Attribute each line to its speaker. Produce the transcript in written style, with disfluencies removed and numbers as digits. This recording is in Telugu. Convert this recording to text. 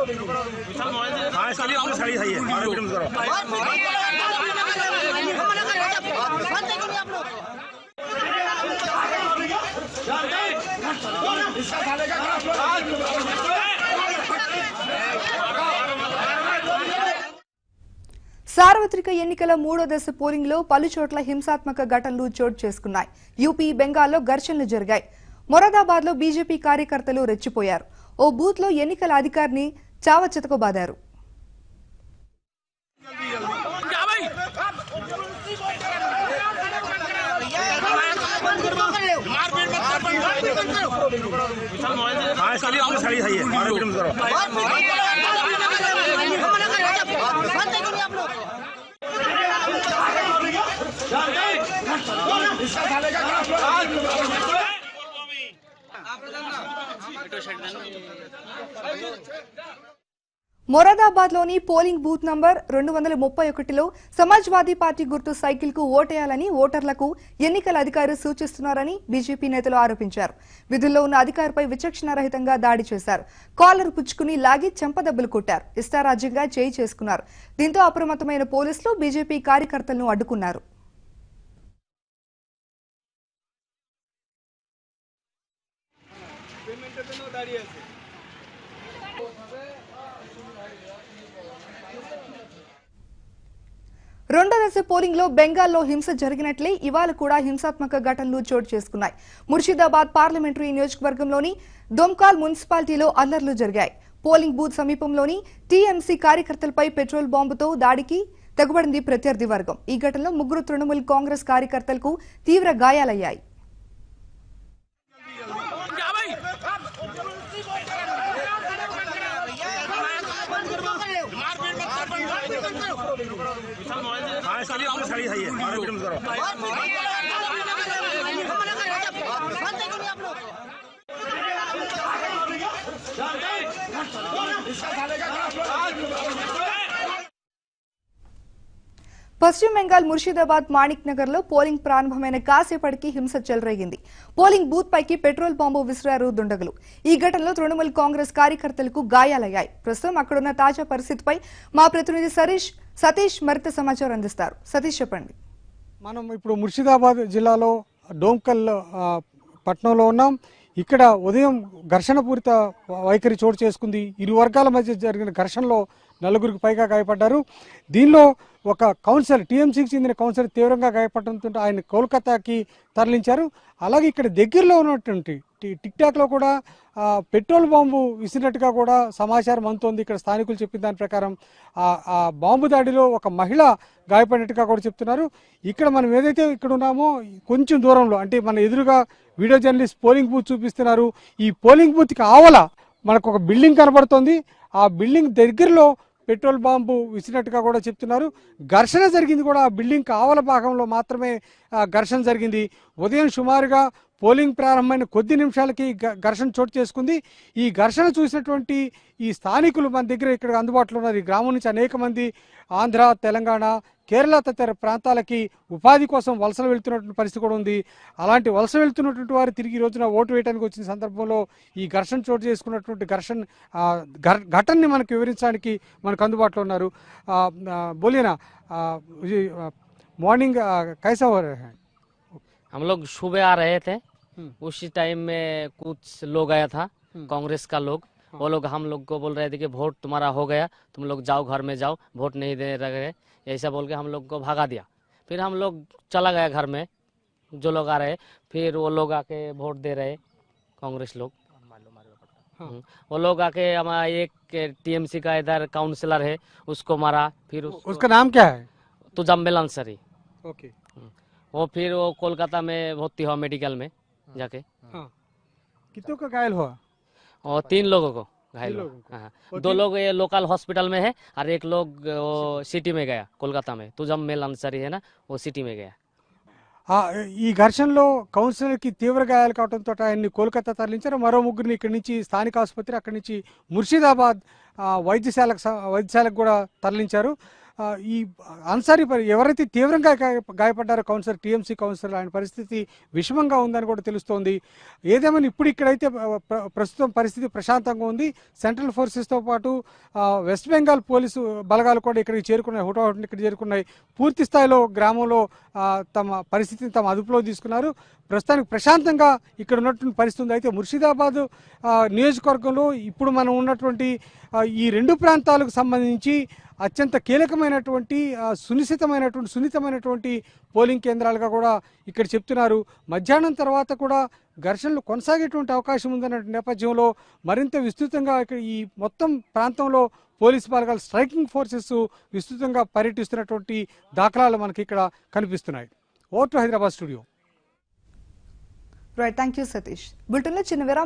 Speaker 1: हाँ इसके लिए पुलिस खड़ी है ये
Speaker 2: సార్వత్రిక ఎన్నికల మూడో దశ పోలింగ్ లో పలు చోట్ల హింసాత్మక ఘటనలు చోటు చేసుకున్నాయి. యూపీ, బెంగాల్లో ఘర్షణలు జరిగాయి. మొరాదాబాద్ లో బీజేపీ కార్యకర్తలు రెచ్చిపోయారు. ఓ బూత్ లో ఎన్నికల అధికారిని చావచితకబాదారు.
Speaker 1: हाँ इसके लिए पुलिस खड़ी है ये
Speaker 2: మొరాదాబాద్ లోని పోలింగ్ బూత్ నంబర్ 231లో సమాజ్వాదీ పార్టీ గుర్తు సైకిల్ కు ఓటేయాలని ఓటర్లకు ఎన్నికల అధికారి సూచిస్తున్నారని బీజేపీ నేతలు ఆరోపించారు. విధుల్లో ఉన్న అధికారిపై విచక్షణారహితంగా దాడి చేశారు. కాలర్ పుచ్చుకుని లాగి చెంపదెబ్బలు కొట్టారు. ఇష్టారాజ్యంగా చేయి చేసుకున్నారు. దీంతో అప్రమత్తమైన పోలీసులు బీజేపీ కార్యకర్తలను అడ్డుకున్నారు. రెండో దశ పోలింగ్ లో బెంగాల్లో హింస జరిగినట్లే ఇవాళ కూడా హింసాత్మక ఘటనలు చోటు చేసుకున్నాయి. ముర్షిదాబాద్ పార్లమెంటరీ నియోజకవర్గంలోని దొమ్కాల్ మున్సిపాలిటీలో అల్లర్లు జరిగాయి. పోలింగ్ బూత్ సమీపంలోని టీఎంసీ కార్యకర్తలపై పెట్రోల్ బాంబుతో దాడికి తెగబడింది ప్రత్యర్థి వర్గం. ఈ ఘటనలో 3 తృణమూల్ కాంగ్రెస్ కార్యకర్తలకు తీవ్ర గాయాలయ్యాయి.
Speaker 1: हाँ इसके लिए पुलिस खड़ी है ये
Speaker 2: పశ్చిమ బెంగాల్ ముర్షిదాబాద్ మాణిక్ నగర్ లో పోలింగ్ ప్రారంభమైన కాసేపటికి హింస చెలరేగింది. పోలింగ్ బూత్ పైకి పెట్రోల్ బాంబు విసిరారు దుండగులు. ఈ ఘటనలో తృణమూల్ కాంగ్రెస్ కార్యకర్తలకు గాయాలయ్యాయి. ప్రస్తుతం అక్కడున్న తాజా పరిస్థితిపై మా ప్రతినిధి సతీష్ మరింత సమాచారం అందిస్తారు. సతీష్ చెప్పండి.
Speaker 3: మనం ఇప్పుడు ముర్షిదాబాద్ జిల్లాలో డోమ్కల్ పట్టణంలో ఉన్నాం. ఇక్కడ ఉదయం ఘర్షణపూరిత వైఖరి చోటు చేసుకుంది. ఇరు వర్గాల మధ్య జరిగిన ఘర్షణలో 4గురికి పైగా గాయపడ్డారు. దీనిలో ఒక కౌన్సిలర్, టీఎంసీకి చెందిన కౌన్సిలర్ తీవ్రంగా గాయపడటంతో ఆయన కోల్కతాకి తరలించారు. అలాగే ఇక్కడ దగ్గరలో ఉన్నటువంటి టిక్టాక్లో కూడా పెట్రోల్ బాంబు విసిరినట్టుగా కూడా సమాచారం అందుతోంది. ఇక్కడ స్థానికులు చెప్పిన దాని ప్రకారం ఆ బాంబు దాడిలో ఒక మహిళ గాయపడినట్టుగా కూడా చెప్తున్నారు. ఇక్కడ మనం ఏదైతే ఇక్కడ ఉన్నామో కొంచెం దూరంలో, అంటే మన ఎదురుగా వీడియో జర్నలిస్ట్ పోలింగ్ బూత్ చూపిస్తున్నారు. ఈ పోలింగ్ బూత్కి ఆవల మనకు ఒక బిల్డింగ్ కనబడుతోంది. ఆ బిల్డింగ్ దగ్గరలో పెట్రోల్ బాంబు విసిరినట్టుగా కూడా చెప్తున్నారు. ఘర్షణ జరిగింది కూడా ఆ బిల్డింగ్ ఆవల భాగంలో మాత్రమే ఘర్షణ జరిగింది. ఉదయం సుమారుగా పోలింగ్ ప్రారంభమైన కొద్ది నిమిషాలకి ఘర్షణ చోటు చేసుకుంది. ఈ ఘర్షణ చూసినటువంటి ఈ స్థానికులు మన దగ్గర ఇక్కడ అందుబాటులో ఉన్నారు. ఈ గ్రామం నుంచి అనేక మంది ఆంధ్ర, తెలంగాణ, కేరళ తదితర ప్రాంతాలకి ఉపాధి కోసం వలసలు వెళ్తున్నటువంటి పరిస్థితి కూడా ఉంది. అలాంటి వలస వెళ్తున్నటువంటి వారు తిరిగి ఈ రోజున ఓటు వేయడానికి వచ్చిన సందర్భంలో ఈ ఘర్షణ చోటు చేసుకున్నటువంటి ఘటనని మనకు వివరించడానికి మనకు అందుబాటులో ఉన్నారు. బోలినా మార్నింగ్ कैसा हो रहा है?
Speaker 4: हम लोग सुबह आ रहे थे, उसी टाइम में कुछ लोग आया था, कांग्रेस का लोग। वो लोग हम लोग को बोल रहे थे कि वोट तुम्हारा हो गया, तुम लोग जाओ घर में जाओ, वोट नहीं दे रहे, ऐसा बोल के हम लोग को भगा दिया। फिर हम लोग चला गया घर में, जो लोग आ रहे, फिर वो लोग आके वोट दे रहे, कांग्रेस लोग। वो लोग आके हमारा एक टीएमसी का इधर काउंसलर है, उसको मारा। फिर
Speaker 3: उसका नाम क्या है?
Speaker 4: तुजाम्मेल अंसारी।
Speaker 3: ओके।
Speaker 4: वो फिर वो कोलकाता में भर्ती हुआ मेडिकल में जाके।
Speaker 3: कितनों का घायल हुआ?
Speaker 4: और 3 लोगों को घायल हुआ। 2 लोग ये लोकल हॉस्पिटल में है और एक लोग वो सिटी में गया, कोलकाता में तुजाम्मेल अंसारी है ना, वो सिटी में गया।
Speaker 3: ఈ ఘర్షణలో కౌన్సిలర్కి తీవ్ర గాయాలు కావడంతో ఆయన్ని కోల్కతా తరలించారు. మరో 3గురిని ఇక్కడి నుంచి స్థానిక ఆసుపత్రి, అక్కడి నుంచి ముర్షిదాబాద్ వైద్యశాలకు కూడా తరలించారు. ఈ అన్సారీ ఎవరైతే తీవ్రంగా గాయపడ్డారో కౌన్సిలర్, టీఎంసీ కౌన్సిలర్, ఆయన పరిస్థితి విషమంగా ఉందని కూడా తెలుస్తోంది. ఏదేమైనా ఇప్పుడు ఇక్కడైతే ప్రస్తుతం పరిస్థితి ప్రశాంతంగా ఉంది. సెంట్రల్ ఫోర్సెస్తో పాటు వెస్ట్ బెంగాల్ పోలీసు బలగాలు కూడా ఇక్కడికి చేరుకున్నాయి, హుటాహుటిని ఇక్కడ చేరుకున్నాయి. పూర్తి స్థాయిలో గ్రామంలో తమ పరిస్థితిని తమ అదుపులో తీసుకున్నారు. ప్రస్తుతానికి ప్రశాంతంగా ఇక్కడ ఉన్నటువంటి పరిస్థితి ఉంది. అయితే ముర్షిదాబాద్ నియోజకవర్గంలో ఇప్పుడు మనం ఉన్నటువంటి ఈ రెండు ప్రాంతాలకు సంబంధించి అత్యంత కీలకమైనటువంటి సున్నితమైనటువంటి పోలింగ్ కేంద్రాలుగా కూడా ఇక్కడ చెప్తున్నారు. మధ్యాహ్నం తర్వాత కూడా ఘర్షణలు కొనసాగేటువంటి అవకాశం ఉందన్న నేపథ్యంలో మరింత విస్తృతంగా ఇక్కడ ఈ మొత్తం ప్రాంతంలో పోలీసు బలగాలు, స్ట్రైకింగ్ ఫోర్సెస్ విస్తృతంగా పర్యటిస్తున్నటువంటి దాఖలాలు మనకి ఇక్కడ కనిపిస్తున్నాయి. Over to Hyderabad studio.
Speaker 2: Right, thank you Satish. బులెటిన్లో చిన్న విరామం.